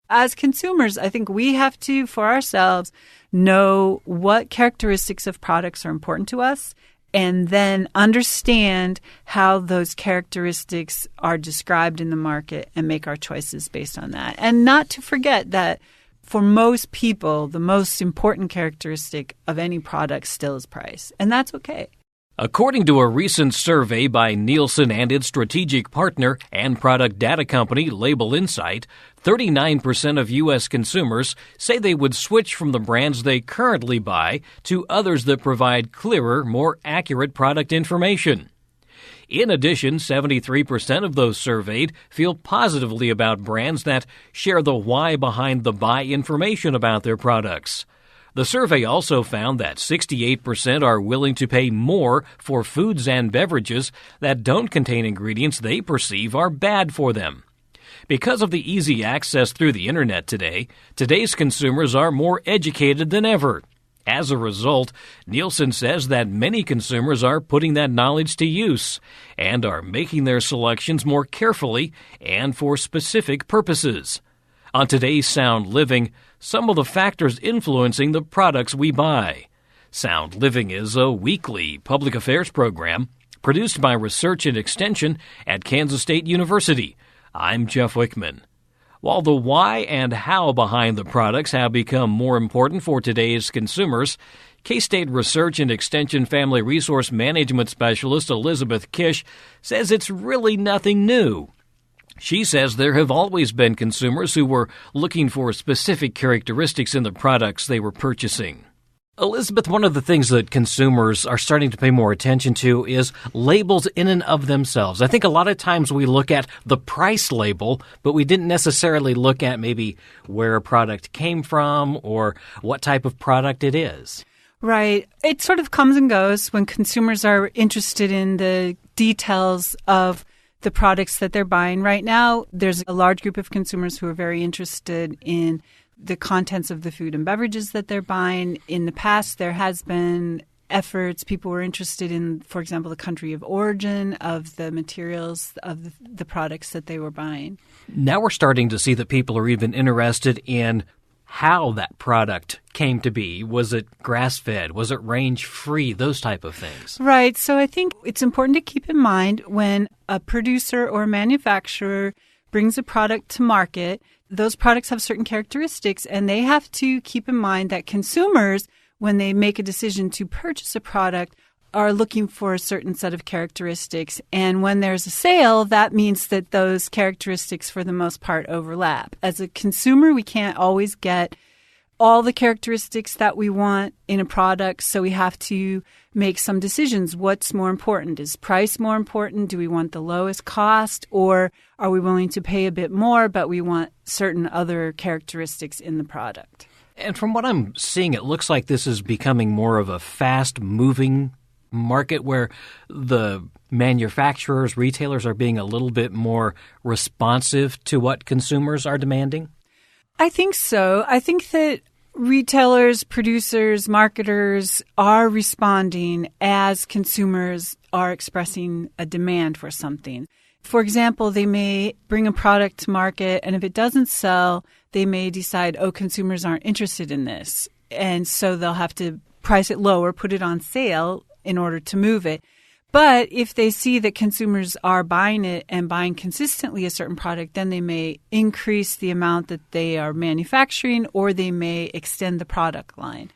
As consumers, I think we have to, for ourselves, know what characteristics of products are important to us and then understand how those characteristics are described in the market and make our choices based on that. And not to forget that for most people, the most important characteristic of any product still is price. And that's okay. According to a recent survey by Nielsen and its strategic partner and product data company Label Insight, 39% of U.S. consumers say they would switch from the brands they currently buy to others that provide clearer, more accurate product information. In addition, 73% of those surveyed feel positively about brands that share the why behind the buy information about their products. The survey also found that 68% are willing to pay more for foods and beverages that don't contain ingredients they perceive are bad for them. Because of the easy access through the internet today, today's consumers are more educated than ever. As a result, Nielsen says that many consumers are putting that knowledge to use and are making their selections more carefully and for specific purposes. On today's Sound Living, some of the factors influencing the products we buy. Sound Living is a weekly public affairs program produced by Research and Extension at Kansas State University. I'm Jeff Wickman. While the why and how behind the products have become more important for today's consumers, K-State Research and Extension Family Resource Management Specialist Elizabeth Kish says it's really nothing new. She says there have always been consumers who were looking for specific characteristics in the products they were purchasing. Elizabeth, one of the things that consumers are starting to pay more attention to is labels in and of themselves. I think a lot of times we look at the price label, but we didn't necessarily look at maybe where a product came from or what type of product it is. Right. It sort of comes and goes when consumers are interested in the details of the products that they're buying. Right now, there's a large group of consumers who are very interested in the contents of the food and beverages that they're buying. In the past, there has been efforts. People were interested in, for example, the country of origin of the materials of the products that they were buying. Now we're starting to see that people are even interested in how that product came to be. Was it grass-fed? Was it range-free? Those type of things. Right. So I think it's important to keep in mind when a producer or a manufacturer brings a product to market, those products have certain characteristics, and they have to keep in mind that consumers, when they make a decision to purchase a product, are looking for a certain set of characteristics. And when there's a sale, that means that those characteristics, for the most part, overlap. As a consumer, we can't always get all the characteristics that we want in a product, so we have to make some decisions. What's more important? Is price more important? Do we want the lowest cost, or are we willing to pay a bit more, but we want certain other characteristics in the product? And from what I'm seeing, it looks like this is becoming more of a fast-moving market where the manufacturers, retailers are being a little bit more responsive to what consumers are demanding? I think so. I think that retailers, producers, marketers are responding as consumers are expressing a demand for something. For example, they may bring a product to market, and if it doesn't sell, they may decide, consumers aren't interested in this. And so they'll have to price it lower, put it on sale in order to move it. But if they see that consumers are buying it and buying consistently a certain product, then they may increase the amount that they are manufacturing, or they may extend the product line.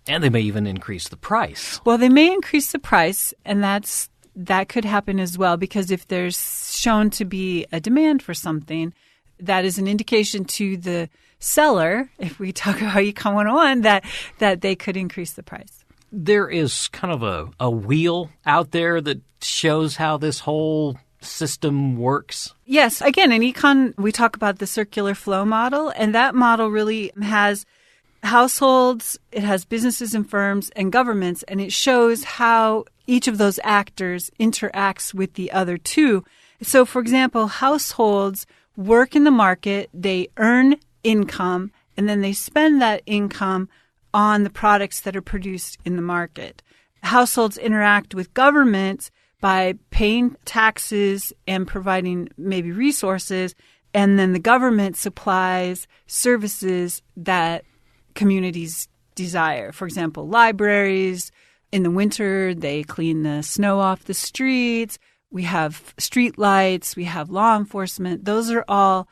And they may even increase the price. Well, they may increase the price, and that could happen as well, because if there's shown to be a demand for something, that is an indication to the seller, if we talk about Econ 101, that they could increase the price. There is kind of a wheel out there that shows how this whole system works. Yes. Again, in econ, we talk about the circular flow model, and that model really has households, it has businesses and firms and governments, and it shows how each of those actors interacts with the other two. So, for example, households work in the market, they earn income, and then they spend that income on the products that are produced in the market. Households interact with governments by paying taxes and providing maybe resources, And then the government supplies services that communities desire. For example, libraries. In the winter, they clean the snow off the streets. We have street lights. We have law enforcement. Those are all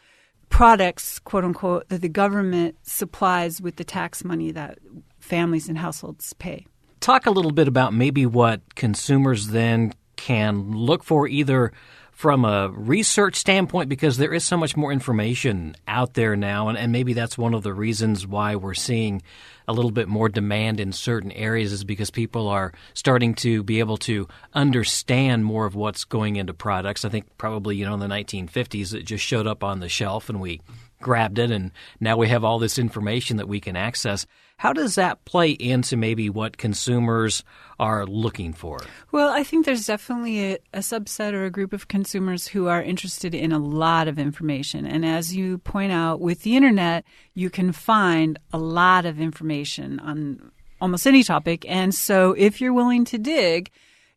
products, quote unquote, that the government supplies with the tax money that families and households pay. Talk a little bit about maybe what consumers then can look for, either from a research standpoint, because there is so much more information out there now, and maybe that's one of the reasons why we're seeing a little bit more demand in certain areas, is because people are starting to be able to understand more of what's going into products. I think probably, in the 1950s, it just showed up on the shelf and we grabbed it, and now we have all this information that we can access. How does that play into maybe what consumers are looking for? Well, I think there's definitely a subset or a group of consumers who are interested in a lot of information. And as you point out, with the internet, you can find a lot of information on almost any topic. And so if you're willing to dig,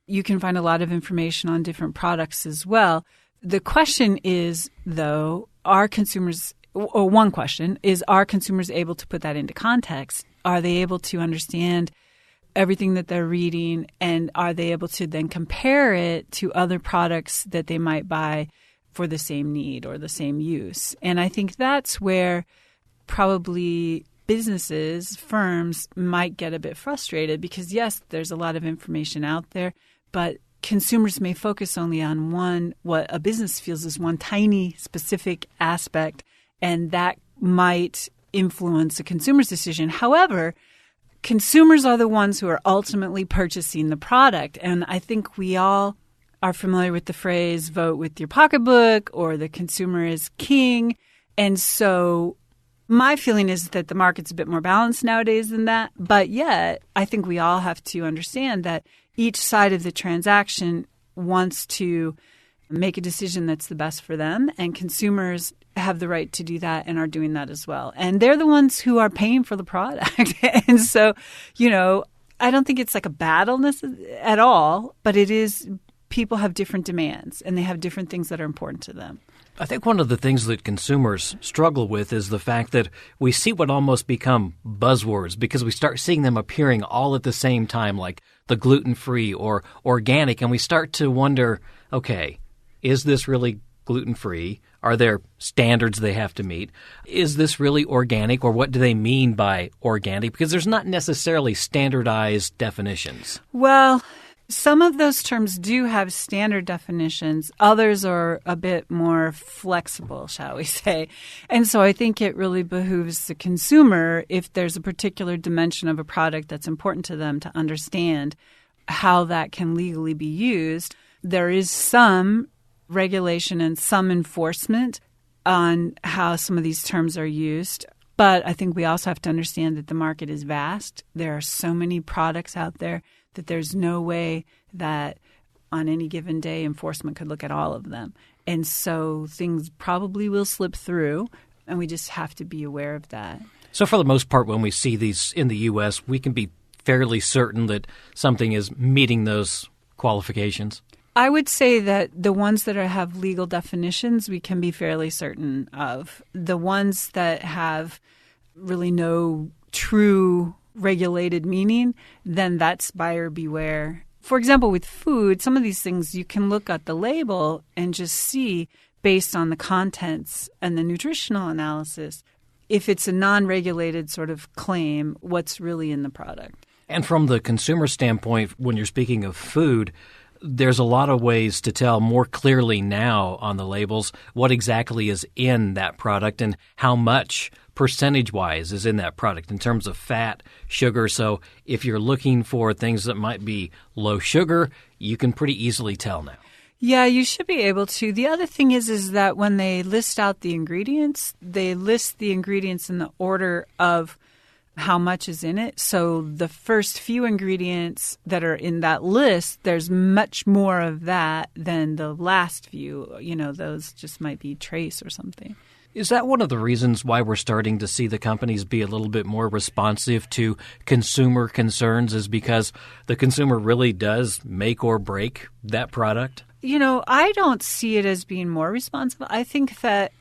you can find a lot of information on different products as well. The question is, though, are consumers able to put that into context? Are they able to understand everything that they're reading? And are they able to then compare it to other products that they might buy for the same need or the same use? And I think that's where probably businesses, firms might get a bit frustrated because, yes, there's a lot of information out there, but consumers may focus only on what a business feels is one tiny specific aspect, and that might influence a consumer's decision. However, consumers are the ones who are ultimately purchasing the product. And I think we all are familiar with the phrase, vote with your pocketbook, or the consumer is king. And so my feeling is that the market's a bit more balanced nowadays than that. But yet, I think we all have to understand that each side of the transaction wants to make a decision that's the best for them, and consumers have the right to do that and are doing that as well. And they're the ones who are paying for the product. And so, I don't think it's like a battle at all, but it is, people have different demands and they have different things that are important to them. I think one of the things that consumers struggle with is the fact that we see what almost become buzzwords because we start seeing them appearing all at the same time, like the gluten-free or organic, and we start to wonder, okay, is this really gluten-free? Are there standards they have to meet? Is this really organic, or what do they mean by organic? Because there's not necessarily standardized definitions. Well, some of those terms do have standard definitions. Others are a bit more flexible, shall we say. And so I think it really behooves the consumer, if there's a particular dimension of a product that's important to them, to understand how that can legally be used. There is some regulation and some enforcement on how some of these terms are used. But I think we also have to understand that the market is vast. There are so many products out there that there's no way that on any given day enforcement could look at all of them. And so things probably will slip through, and we just have to be aware of that. So for the most part, when we see these in the U.S., we can be fairly certain that something is meeting those qualifications? I would say that the ones that have legal definitions, we can be fairly certain of. The ones that have really no true regulated meaning, then that's buyer beware. For example, with food, some of these things you can look at the label and just see, based on the contents and the nutritional analysis, if it's a non-regulated sort of claim, what's really in the product. And from the consumer standpoint, when you're speaking of food, there's a lot of ways to tell more clearly now on the labels what exactly is in that product and how much percentage-wise is in that product in terms of fat, sugar. So if you're looking for things that might be low sugar, you can pretty easily tell now. Yeah, you should be able to. The other thing is that when they list out the ingredients, they list the ingredients in the order of how much is in it. So the first few ingredients that are in that list, there's much more of that than the last few. Those just might be trace or something. Is that one of the reasons why we're starting to see the companies be a little bit more responsive to consumer concerns, is because the consumer really does make or break that product? I don't see it as being more responsible. I think that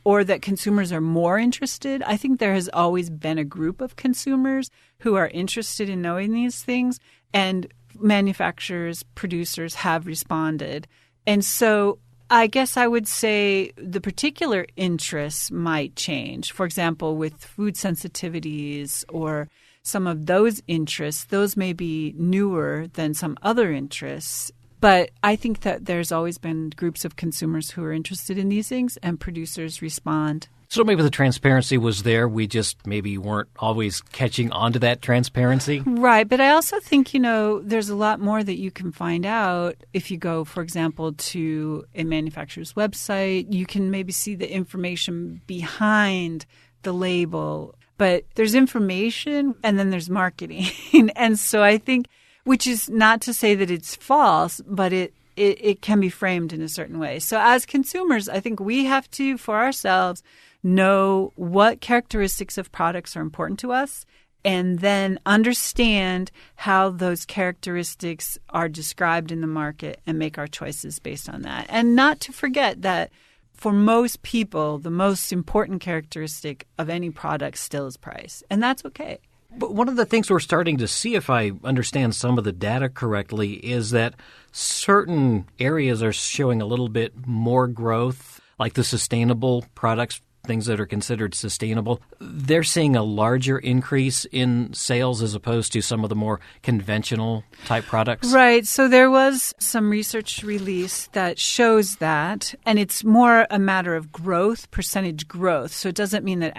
consumers are more interested. I think there has always been a group of consumers who are interested in knowing these things, and manufacturers, producers have responded. And so I guess I would say the particular interests might change. For example, with food sensitivities or some of those interests, those may be newer than some other interests. But I think that there's always been groups of consumers who are interested in these things, and producers respond. So maybe the transparency was there. We just maybe weren't always catching on to that transparency. Right. But I also think, there's a lot more that you can find out if you go, for example, to a manufacturer's website. You can maybe see the information behind the label. But there's information and then there's marketing. And so I think, which is not to say that it's false, but it can be framed in a certain way. So as consumers, I think we have to, for ourselves, know what characteristics of products are important to us, and then understand how those characteristics are described in the market and make our choices based on that. And not to forget that for most people, the most important characteristic of any product still is price. And that's okay. But one of the things we're starting to see, if I understand some of the data correctly, is that certain areas are showing a little bit more growth, like the sustainable products, things that are considered sustainable. They're seeing a larger increase in sales as opposed to some of the more conventional type products. Right. So there was some research released that shows that, and it's more a matter of growth, percentage growth. So it doesn't mean that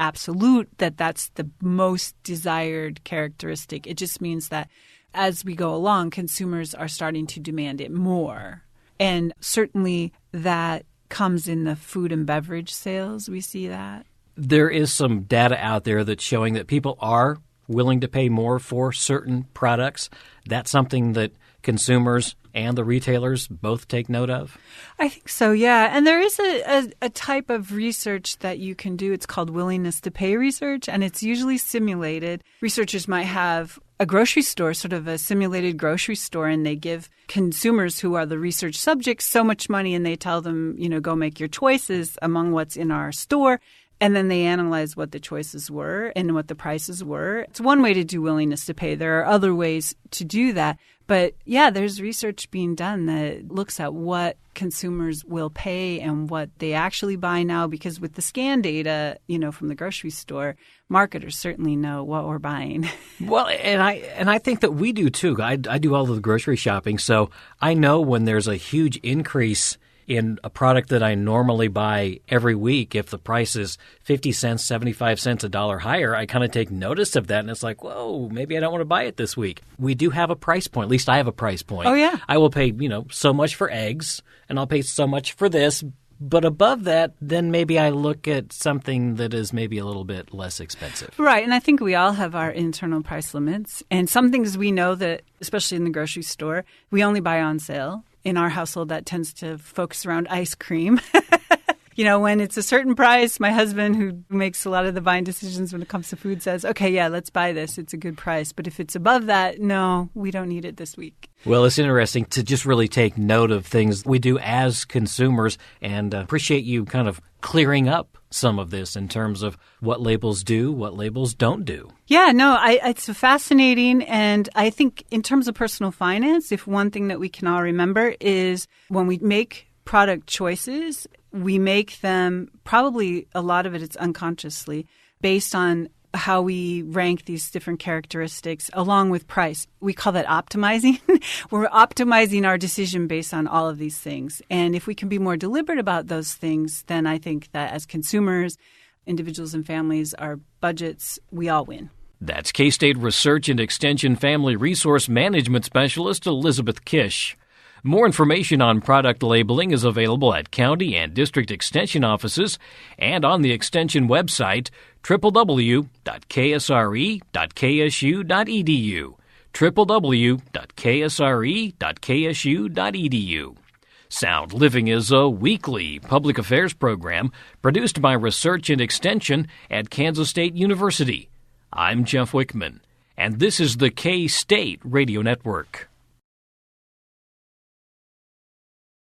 that's the most desired characteristic. It just means that as we go along, consumers are starting to demand it more. And certainly that comes in the food and beverage sales. We see that. There is some data out there that's showing that people are willing to pay more for certain products. That's something that consumers and the retailers both take note of? I think so, yeah. And there is a type of research that you can do. It's called willingness to pay research, and it's usually simulated. Researchers might have a grocery store, sort of a simulated grocery store, and they give consumers who are the research subjects so much money, and they tell them, go make your choices among what's in our store. And then they analyze what the choices were and what the prices were. It's one way to do willingness to pay. There are other ways to do that. But yeah, there's research being done that looks at what consumers will pay and what they actually buy now. Because with the scan data, from the grocery store, marketers certainly know what we're buying. Well, and I think that we do too. I do all of the grocery shopping, so I know when there's a huge increase in a product that I normally buy every week. If the price is 50 cents, 75 cents, $1 higher, I kind of take notice of that, and it's like, whoa, maybe I don't want to buy it this week. We do have a price point. At least I have a price point. Oh, yeah. I will pay, so much for eggs, and I'll pay so much for this. But above that, then maybe I look at something that is maybe a little bit less expensive. Right. And I think we all have our internal price limits. And some things we know that, especially in the grocery store, we only buy on sale. In our household, that tends to focus around ice cream. When it's a certain price, my husband, who makes a lot of the buying decisions when it comes to food, says, okay, yeah, let's buy this. It's a good price. But if it's above that, no, we don't need it this week. Well, it's interesting to just really take note of things we do as consumers, and appreciate you kind of clearing up some of this in terms of what labels do, what labels don't do. Yeah, no, it's fascinating. And I think in terms of personal finance, if one thing that we can all remember is when we make product choices, we make them, probably a lot of it is unconsciously, based on how we rank these different characteristics along with price. We call that optimizing. We're optimizing our decision based on all of these things. And if we can be more deliberate about those things, then I think that as consumers, individuals and families, our budgets, we all win. That's K-State Research and Extension Family Resource Management Specialist Elizabeth Kish. More information on product labeling is available at county and district extension offices and on the extension website, www.ksre.ksu.edu, www.ksre.ksu.edu. Sound Living is a weekly public affairs program produced by Research and Extension at Kansas State University. I'm Jeff Wickman, and this is the K-State Radio Network.